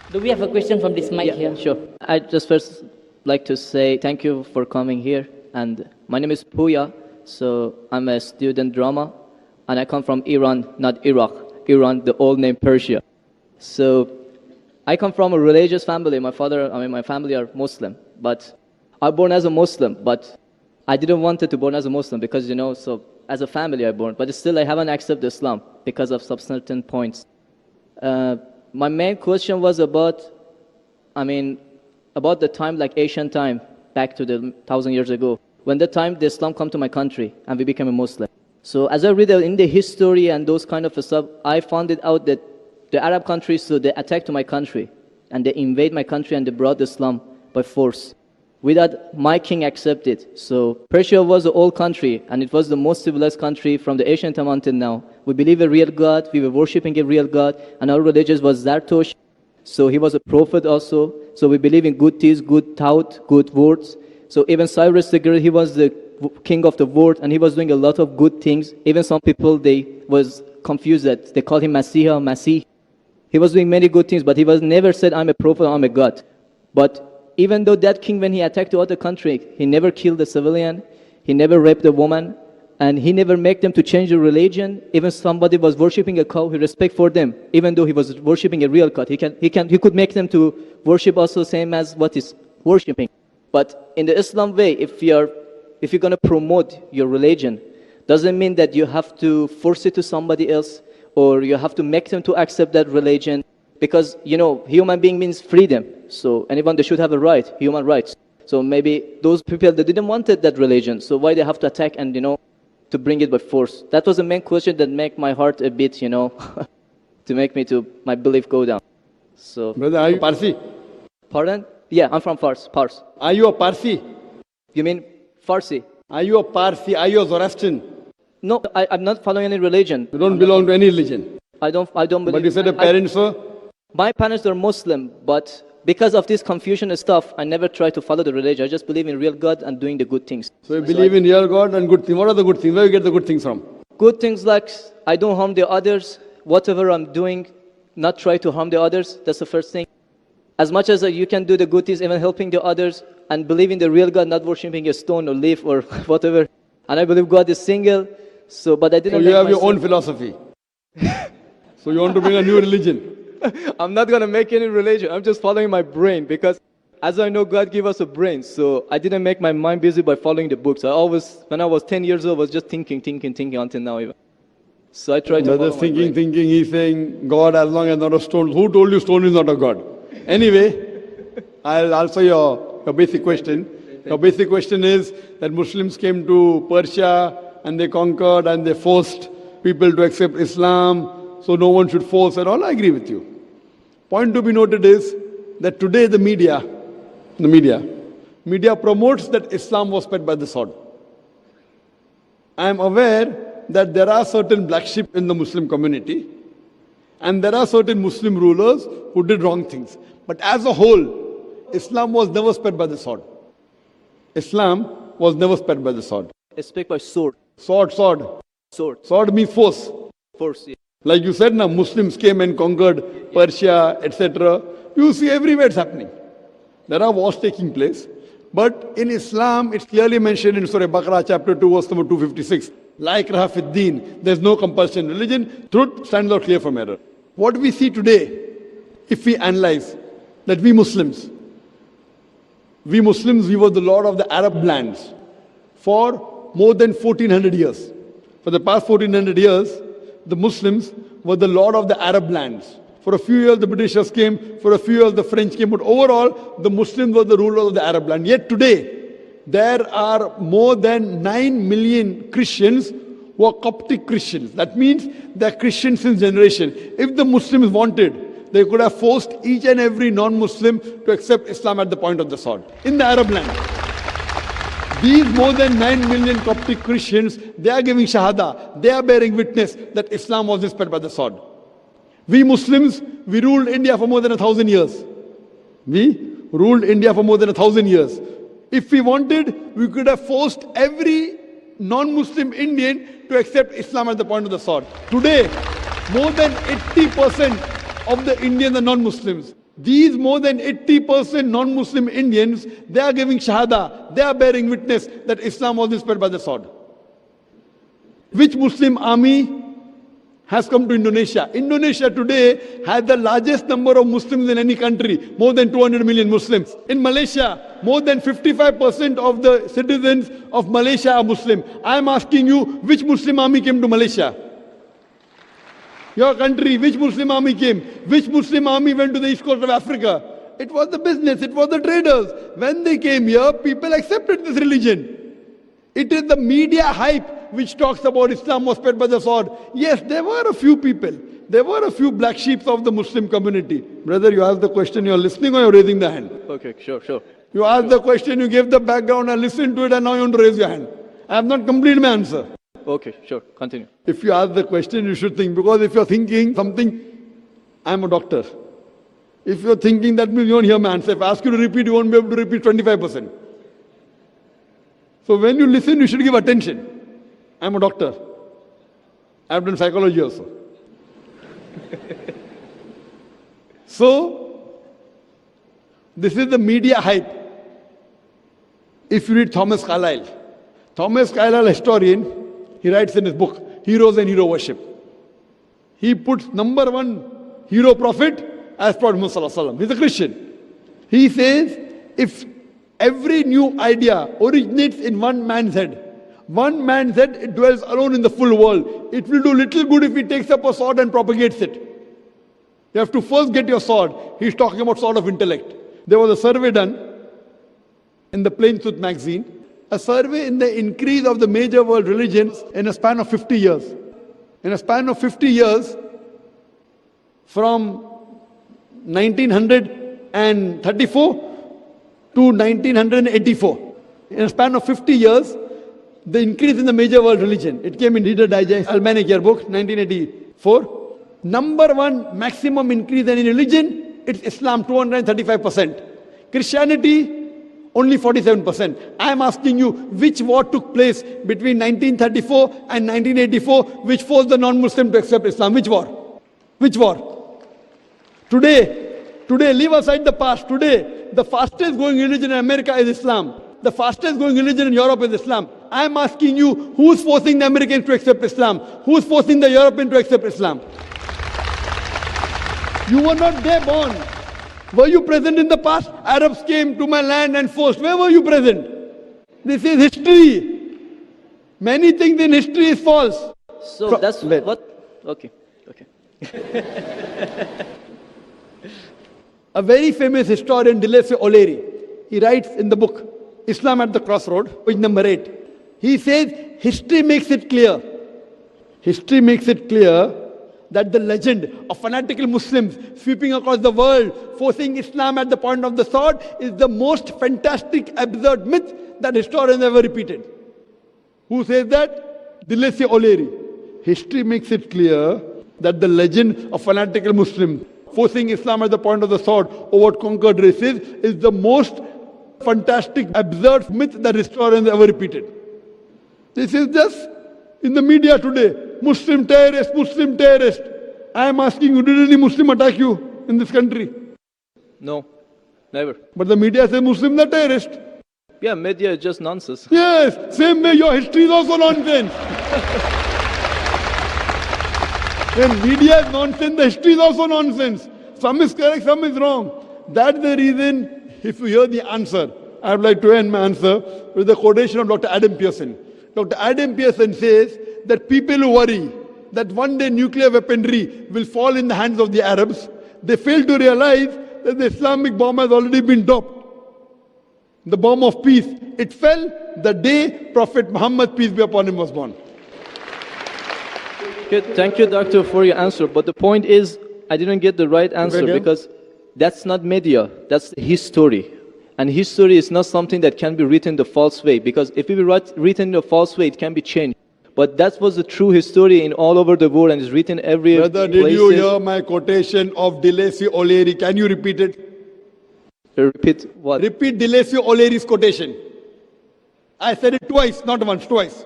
Do we have a question from this mic here? Sure. I just first like to say thank you for coming here. And my name is Puya. So I'm a student drama. And I come from Iran, not Iraq. Iran, the old name Persia. So I come from a religious family. My family are Muslim. But I born as a Muslim. But I didn't want to born as a Muslim because, so as a family I born. But still I haven't accepted Islam because of some certain points. My main question was about the time, like Asian time, back to the 1,000 years ago, when the time the Islam come to my country and we became a Muslim. So as I read in the history and those kind of stuff, I found it out that the Arab countries, so they attacked my country and they invade my country and they brought Islam by force without my king accepted. So Persia was an old country and it was the most civilized country from the ancient time until now. We believe a real God, we were worshipping a real God, and our religion was Zartosh. So he was a prophet also. So we believe in good deeds, good thought, good words. So even Cyrus the Great, he was the king of the world and he was doing a lot of good things. Even some people, they was confused that they called him Masih. He was doing many good things, but he was never said, I'm a prophet, I'm a God. But even though that king, when he attacked the other country, he never killed a civilian, he never raped a woman, and he never made them to change the religion. Even somebody was worshipping a cow, he respect for them, even though he was worshipping a real God. He could make them to worship also same as what he's worshipping. But in the Islam way, if you're going to promote your religion, doesn't mean that you have to force it to somebody else, or you have to make them to accept that religion. Because, human being means freedom. So anyone, they should have a right, human rights. So maybe those people, they didn't want that religion. So why they have to attack and, to bring it by force? That was the main question that make my heart a bit, to make me my belief go down. So. Brother, are you Parsi? Pardon? Yeah, I'm from Fars. Are you a Parsi? You mean Farsi? Are you a Parsi? Are you a Zoroastrian? No, I'm not following any religion. You don't belong to any religion? I don't believe. But you said your parents were? My parents are Muslim, but because of this confusion and stuff, I never try to follow the religion. I just believe in real God and doing the good things. So you believe in real God and good things. What are the good things? Where do you get the good things from? Good things like I don't harm the others. Whatever I'm doing, not try to harm the others. That's the first thing. As much as you can do the good things, even helping the others, and believe in the real God, not worshipping a stone or leaf or whatever. And I believe God is single. So, but I didn't. So you have your own philosophy. So you want to bring a new religion? I'm not going to make any religion. I'm just following my brain because as I know, God gave us a brain. So I didn't make my mind busy by following the books. When I was 10 years old, I was just thinking until now even. So I tried to follow my brain. Thinking, he's saying, God as long as not a stone. Who told you stone is not a God? Anyway, I'll answer your basic question. Your basic question is that Muslims came to Persia and they conquered and they forced people to accept Islam. So no one should force at all. I agree with you. Point to be noted is that today the media promotes that Islam was spread by the sword. I am aware that there are certain black sheep in the Muslim community and there are certain Muslim rulers who did wrong things. But as a whole, Islam was never spread by the sword. Islam was never spread by the sword. It's spread by sword. Sword. Sword means force. Force, yeah. Like you said, now Muslims came and conquered Persia, etc. You see everywhere it's happening. There are wars taking place. But in Islam, it's clearly mentioned in Surah Baqarah, chapter 2, verse number 256. La ikraha fid deen. There's no compulsion in religion. Truth stands out clear from error. What we see today, if we analyze, that we Muslims, we were the lord of the Arab lands for more than 1400 years. For the past 1400 years, the Muslims were the lord of the Arab lands. For a few years the Britishers came, for a few years the French came, but overall the Muslims were the rulers of the Arab land. Yet today, there are more than 9 million Christians who are Coptic Christians. That means they are Christians since generation. If the Muslims wanted, they could have forced each and every non-Muslim to accept Islam at the point of the sword in the Arab land. These more than 9 million Coptic Christians, they are giving shahada, they are bearing witness that Islam was spread by the sword. We Muslims, we ruled India for more than 1,000 years. We ruled India for more than 1,000 years. If we wanted, we could have forced every non-Muslim Indian to accept Islam at the point of the sword. Today, more than 80% of the Indians are non-Muslims. These more than 80% non-Muslim Indians, they are giving shahada, they are bearing witness that Islam was inspired by the sword. Which Muslim army has come to Indonesia? Indonesia today has the largest number of Muslims in any country, more than 200 million Muslims. In Malaysia, more than 55% of the citizens of Malaysia are Muslim. I am asking you, which Muslim army came to Malaysia? Your country, which Muslim army came? Which Muslim army went to the east coast of Africa? It was the business, it was the traders. When they came here, people accepted this religion. It is the media hype which talks about Islam was spread by the sword. Yes, there were a few people. There were a few black sheep of the Muslim community. Brother, you asked the question, you are listening or you are raising the hand? Okay, sure. You asked the question, you gave the background, I listened to it, and now you want to raise your hand. I have not completed my answer. Okay, sure. Continue. If you ask the question, you should think. Because if you're thinking something, I'm a doctor. If you're thinking, that means you won't hear my answer. If I ask you to repeat, you won't be able to repeat 25%. So when you listen, you should give attention. I'm a doctor. I've done psychology also. So, this is the media hype. If you read Thomas Carlyle, historian, he writes in his book, Heroes and Hero Worship. He puts number one hero prophet as Prophet Muhammad Sallallahu Alaihi Wasallam. He's a Christian. He says, if every new idea originates in one man's head, it dwells alone in the full world. It will do little good if he takes up a sword and propagates it. You have to first get your sword. He's talking about sword of intellect. There was a survey done in the Plain Truth magazine, a survey in the increase of the major world religions in a span of 50 years. In a span of 50 years, from 1934 to 1984. In a span of 50 years, the increase in the major world religion. It came in Reader Digest, Almanac Yearbook, 1984. Number one maximum increase in religion, it's Islam, 235%. Christianity, only 47%. I am asking you, which war took place between 1934 and 1984, which forced the non-Muslim to accept Islam? Which war? Which war? Today, leave aside the past. Today, the fastest growing religion in America is Islam. The fastest growing religion in Europe is Islam. I am asking you, who's forcing the Americans to accept Islam? Who's forcing the Europeans to accept Islam? You were not there born. Were you present in the past? Arabs came to my land and forced. Where were you present? This is history. Many things in history is false. So that's what? Okay. A very famous historian, Dilese O'Leary, he writes in the book, Islam at the Crossroad, page number 8. He says, history makes it clear that the legend of fanatical Muslims sweeping across the world, forcing Islam at the point of the sword, is the most fantastic, absurd myth that historians ever repeated. Who says that? Dilese O'Leary. History makes it clear that the legend of fanatical Muslims forcing Islam at the point of the sword over conquered races is the most fantastic, absurd myth that historians ever repeated. This is just in the media today. Muslim terrorist. I am asking you, did any Muslim attack you in this country? No, never. But the media says Muslims are terrorists. Yeah, media is just nonsense. Yes, same way your history is also nonsense. When media is nonsense, the history is also nonsense. Some is correct, some is wrong. That's the reason, if you hear the answer, I would like to end my answer with a quotation of Dr. Adam Pearson. Dr. Adam Pearson says that people who worry that one day nuclear weaponry will fall in the hands of the Arabs, they fail to realize that the Islamic bomb has already been dropped. The bomb of peace. It fell the day Prophet Muhammad, peace be upon him, was born. Okay, thank you, doctor, for your answer. But the point is, I didn't get the right answer because that's not media, that's history. And history is not something that can be written the false way, because if it be written the false way, it can be changed. But that was the true history in all over the world and is written everywhere. Brother, did you hear my quotation of Dilese O'Leary? Can you repeat it? Repeat what? Repeat Dilese O'Leary's quotation. I said it twice, not once, twice.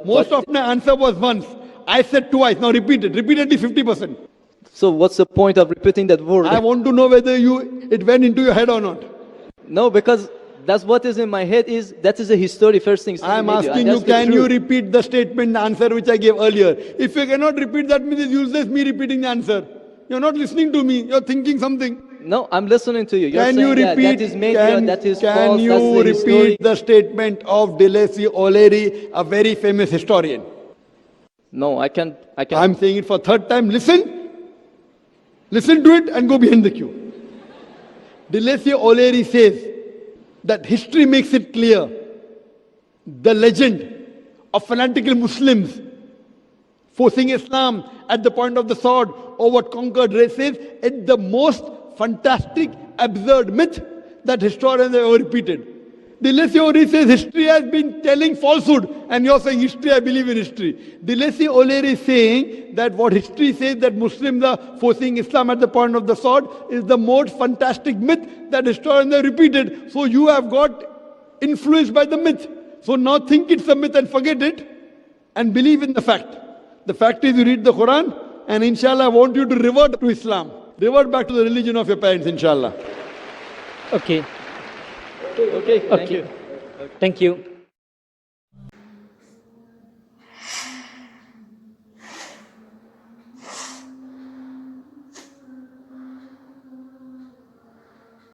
Most of my answer was once. I said twice. Now repeat it. Repeatedly 50%. So what's the point of repeating that word? I want to know whether it went into your head or not. No, because that's what is in my head that is a history first thing. I am asking you, can you repeat the statement, the answer which I gave earlier? If you cannot repeat, that means it's useless me repeating the answer. You're not listening to me. You're thinking something. No, I'm listening to you. You're Can saying you repeat? that is media, that is false, Can that's you the repeat history. the statement of Delesi O'Leary, a very famous historian? No, I can't. I'm saying it for third time. Listen to it and go behind the queue. Delesi O'Leary says that history makes it clear the legend of fanatical Muslims forcing Islam at the point of the sword over conquered races is the most fantastic, absurd myth that historians have ever repeated. Delesi O'Leary says history has been telling falsehood, and you're saying history, I believe in history. Delesi O'Leary is saying that what history says that Muslims are forcing Islam at the point of the sword is the most fantastic myth that historians have repeated. So you have got influenced by the myth. So now think it's a myth and forget it and believe in the fact. The fact is you read the Quran and inshallah I want you to revert to Islam. Revert back to the religion of your parents, inshallah. Okay. Okay, thank you. Thank you.